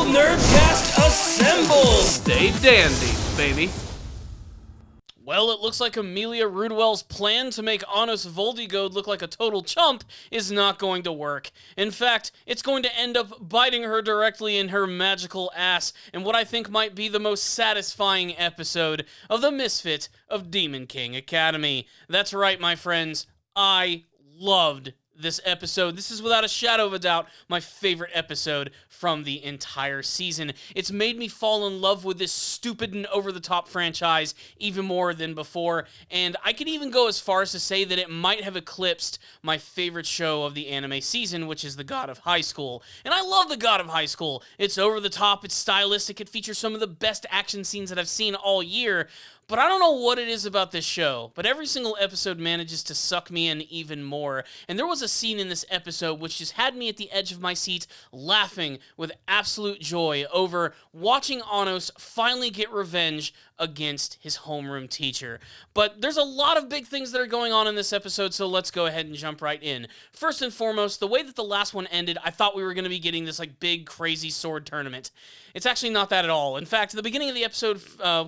Nerdcast assemble! Stay dandy, baby. Well, it looks like Emilia Rudewell's plan to make Anos Voldigoad look like a total chump is not going to work. In fact, it's going to end up biting her directly in her magical ass in what I think might be the most satisfying episode of the Misfit of Demon King Academy. That's right, my friends. I loved this episode. This is without a shadow of a doubt my favorite episode from the entire season. It's made me fall in love with this stupid and over-the-top franchise even more than before, and I could even go as far as to say that it might have eclipsed my favorite show of the anime season, which is The God of High School. And I love The God of High School. It's over-the-top, it's stylistic, it features some of the best action scenes that I've seen all year, but I don't know what it is about this show, but every single episode manages to suck me in even more. And there was a scene in this episode which just had me at the edge of my seat laughing with absolute joy over watching Anos finally get revenge against his homeroom teacher. But there's a lot of big things that are going on in this episode, so let's go ahead and jump right in. First and foremost, the way that the last one ended, I thought we were going to be getting this like big, crazy sword tournament. It's actually not that at all. In fact, the beginning of the episode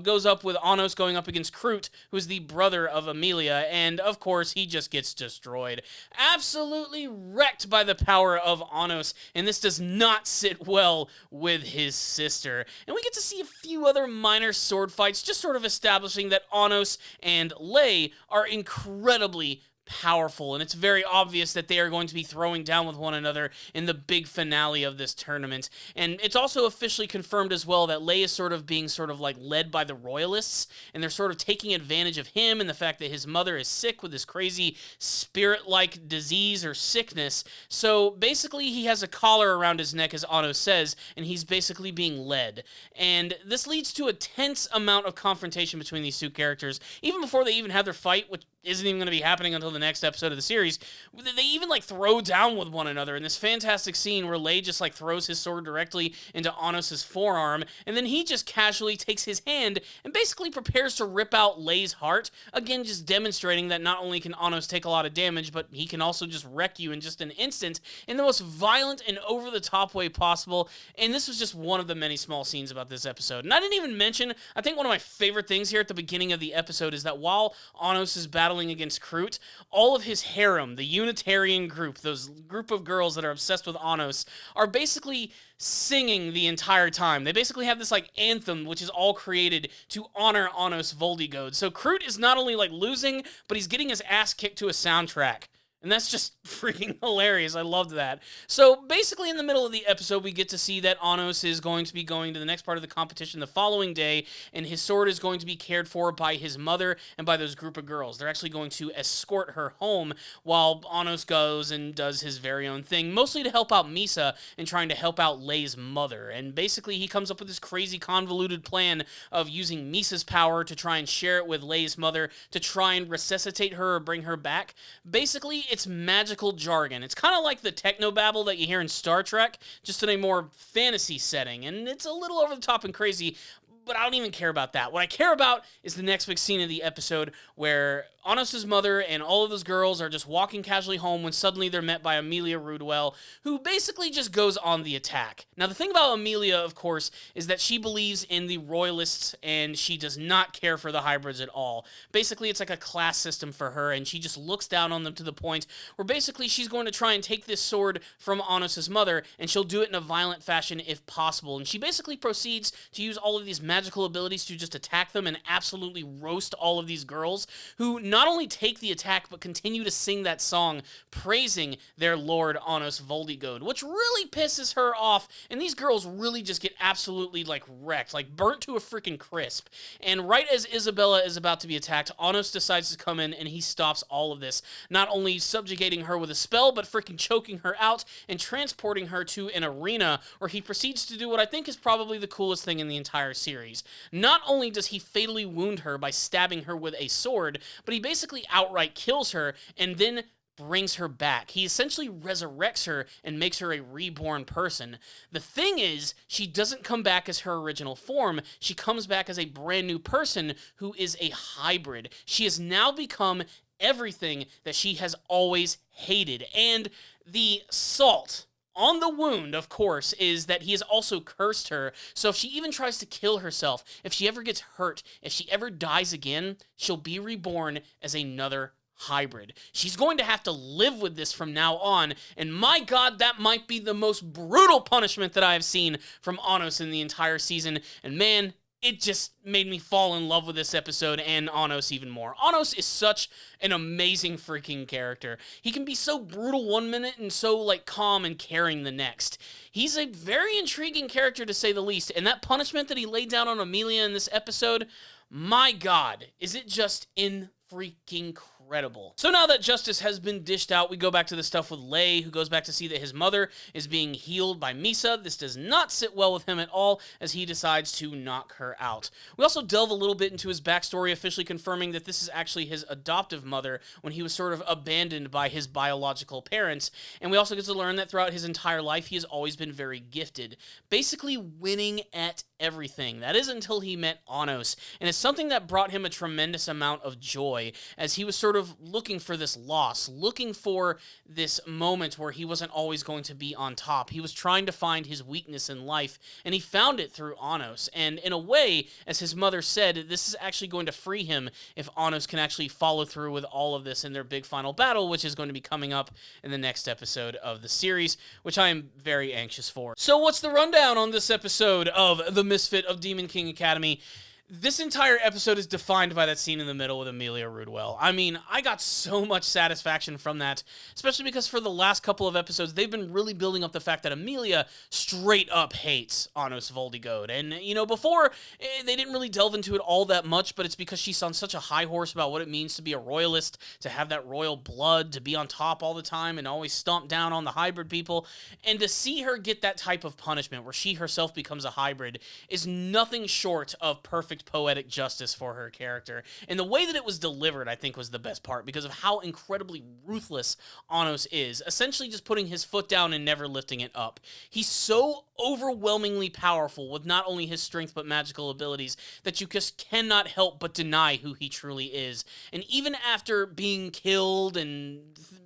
goes up with Anos going up against Kroot, who's the brother of Emilia, and of course, he just gets destroyed. Absolutely wrecked by the power of Anos, and this does not sit well with his sister. And we get to see a few other minor sword fights, just sort of establishing that Anos and Lei are incredibly powerful, and it's very obvious that they are going to be throwing down with one another in the big finale of this tournament. And it's also officially confirmed as well that Lei is sort of being like led by the royalists, and they're sort of taking advantage of him and the fact that his mother is sick with this crazy spirit-like disease or sickness. So basically he has a collar around his neck, as Otto says, and he's basically being led. And this leads to a tense amount of confrontation between these two characters, even before they even have their fight, which isn't even going to be happening until the next episode of the series. They even like throw down with one another in this fantastic scene where Lei just like throws his sword directly into Anos' forearm, and then he just casually takes his hand and basically prepares to rip out Lei's heart, again just demonstrating that not only can Anos take a lot of damage, but he can also just wreck you in just an instant in the most violent and over-the-top way possible. And this was just one of the many small scenes about this episode. And I didn't even mention, I think one of my favorite things here at the beginning of the episode is that while Anos is battling against Kroot, all of his harem, the Unitarian group, those group of girls that are obsessed with Anos, are basically singing the entire time. They basically have this like anthem which is all created to honor Anos Voldigoad. So Kroot is not only like losing, but he's getting his ass kicked to a soundtrack. And that's just freaking hilarious. I loved that. So basically in the middle of the episode, we get to see that Anos is going to be going to the next part of the competition the following day, and his sword is going to be cared for by his mother and by those group of girls. They're actually going to escort her home while Anos goes and does his very own thing, mostly to help out Misa and trying to help out Lei's mother. And basically he comes up with this crazy convoluted plan of using Misa's power to try and share it with Lei's mother to try and resuscitate her or bring her back. Basically, it's magical jargon. It's kind of like the technobabble that you hear in Star Trek, just in a more fantasy setting, and it's a little over the top and crazy, but I don't even care about that. What I care about is the next big scene of the episode where Anos' mother and all of those girls are just walking casually home when suddenly they're met by Emilia Rudewell, who basically just goes on the attack. Now, the thing about Emilia, of course, is that she believes in the royalists and she does not care for the hybrids at all. Basically, it's like a class system for her, and she just looks down on them to the point where basically she's going to try and take this sword from Anos' mother, and she'll do it in a violent fashion if possible. And she basically proceeds to use all of these magical abilities to just attack them and absolutely roast all of these girls, who not only take the attack, but continue to sing that song praising their lord Anos Voldigoad, which really pisses her off, and these girls really just get absolutely, like, wrecked, like, burnt to a freaking crisp. And right as Isabella is about to be attacked, Anos decides to come in, and he stops all of this, not only subjugating her with a spell, but freaking choking her out and transporting her to an arena, where he proceeds to do what I think is probably the coolest thing in the entire series. Not only does he fatally wound her by stabbing her with a sword, but he basically outright kills her and then brings her back. He essentially resurrects her and makes her a reborn person. The thing is, she doesn't come back as her original form. She comes back as a brand new person who is a hybrid. She has now become everything that she has always hated. And the salt on the wound, of course, is that he has also cursed her. So if she even tries to kill herself, if she ever gets hurt, if she ever dies again, she'll be reborn as another hybrid. She's going to have to live with this from now on, and my god, that might be the most brutal punishment that I have seen from Anos in the entire season, and man, it just made me fall in love with this episode and Anos even more. Anos is such an amazing freaking character. He can be so brutal one minute and so, like, calm and caring the next. He's a very intriguing character, to say the least, and that punishment that he laid down on Emilia in this episode, my god, is it just freaking incredible. So now that justice has been dished out, we go back to the stuff with Lei, who goes back to see that his mother is being healed by Misa. This does not sit well with him at all, as he decides to knock her out. We also delve a little bit into his backstory, officially confirming that this is actually his adoptive mother when he was sort of abandoned by his biological parents. And we also get to learn that throughout his entire life, he has always been very gifted, basically winning at everything. That is until he met Anos, and it's something that brought him a tremendous amount of joy, as he was sort of looking for this loss, looking for this moment where he wasn't always going to be on top. He was trying to find his weakness in life, and he found it through Anos. And in a way, as his mother said, this is actually going to free him if Anos can actually follow through with all of this in their big final battle, which is going to be coming up in the next episode of the series, which I am very anxious for. So what's the rundown on this episode of The Misfit of Demon King Academy? This entire episode is defined by that scene in the middle with Emilia Rudwell. I mean, I got so much satisfaction from that, especially because for the last couple of episodes, they've been really building up the fact that Emilia straight up hates Anos Voldigoad. And, you know, before, they didn't really delve into it all that much, but it's because she's on such a high horse about what it means to be a royalist, to have that royal blood, to be on top all the time and always stomp down on the hybrid people. And to see her get that type of punishment where she herself becomes a hybrid is nothing short of perfect poetic justice for her character. And the way that it was delivered, I think, was the best part because of how incredibly ruthless Anos is, essentially just putting his foot down and never lifting it up. He's so overwhelmingly powerful with not only his strength but magical abilities that you just cannot help but deny who he truly is. And even after being killed and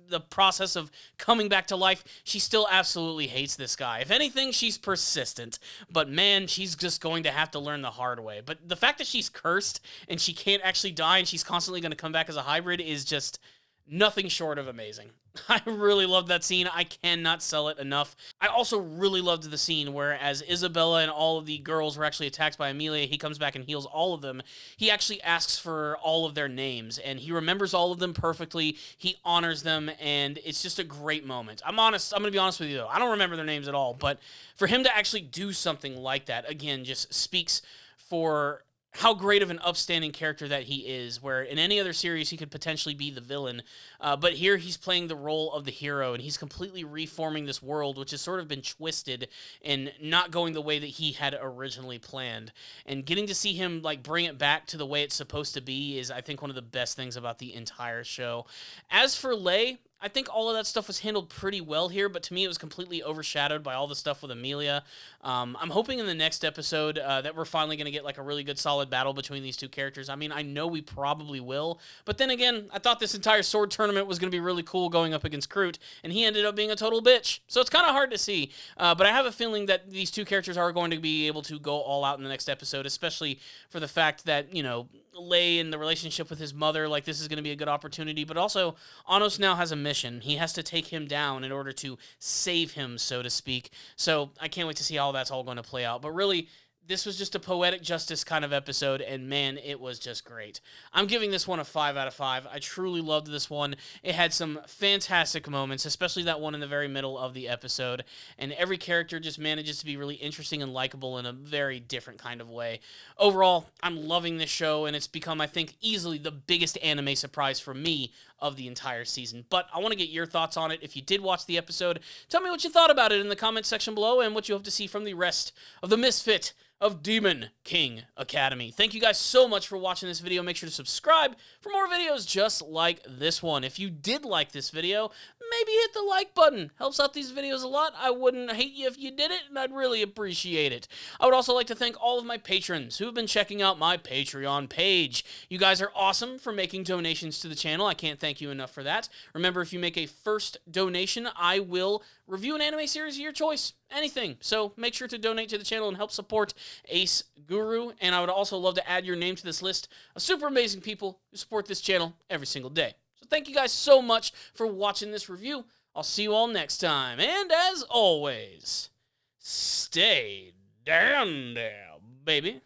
the process of coming back to life, she still absolutely hates this guy. If anything, she's persistent, but man, she's just going to have to learn the hard way. But the fact that she's cursed and she can't actually die and she's constantly going to come back as a hybrid is just nothing short of amazing. I really loved that scene. I cannot sell it enough. I also really loved the scene where as Isabella and all of the girls were actually attacked by Emilia, he comes back and heals all of them. He actually asks for all of their names, and he remembers all of them perfectly. He honors them, and it's just a great moment. I'm going to be honest with you, though. I don't remember their names at all, but for him to actually do something like that, again, just speaks for how great of an upstanding character that he is, where in any other series he could potentially be the villain, but here he's playing the role of the hero, and he's completely reforming this world, which has sort of been twisted and not going the way that he had originally planned. And getting to see him like bring it back to the way it's supposed to be is, I think, one of the best things about the entire show. As for Lei, I think all of that stuff was handled pretty well here, but to me it was completely overshadowed by all the stuff with Emilia. I'm hoping in the next episode that we're finally going to get like a really good solid battle between these two characters. I mean, I know we probably will, but then again, I thought this entire sword tournament was going to be really cool going up against Kroot, and he ended up being a total bitch. So it's kind of hard to see, but I have a feeling that these two characters are going to be able to go all out in the next episode, especially for the fact that, you know, Lei and the relationship with his mother, like this is going to be a good opportunity, but also Anos now has a mission. He has to take him down in order to save him, so to speak. So I can't wait to see how that's all going to play out. But really, this was just a poetic justice kind of episode, and man, it was just great. I'm giving this one a 5 out of 5. I truly loved this one. It had some fantastic moments, especially that one in the very middle of the episode, and every character just manages to be really interesting and likable in a very different kind of way. Overall, I'm loving this show, and it's become, I think, easily the biggest anime surprise for me of the entire season. But I want to get your thoughts on it. If you did watch the episode, tell me what you thought about it in the comment section below, and what you hope to see from the rest of the Misfit of Demon King Academy. Thank you guys so much for watching this video. Make sure to subscribe for more videos just like this one. If you did like this video, maybe hit the like button. Helps out these videos a lot. I wouldn't hate you if you did it, and I'd really appreciate it. I would also like to thank all of my patrons who have been checking out my Patreon page. You guys are awesome for making donations to the channel. I can't thank you enough for that. Remember, if you make a first donation, I will review an anime series of your choice. Anything. So make sure to donate to the channel and help support Ace Guru. And I would also love to add your name to this list of super amazing people who support this channel every single day. So thank you guys so much for watching this review. I'll see you all next time. And as always, stay down there, baby.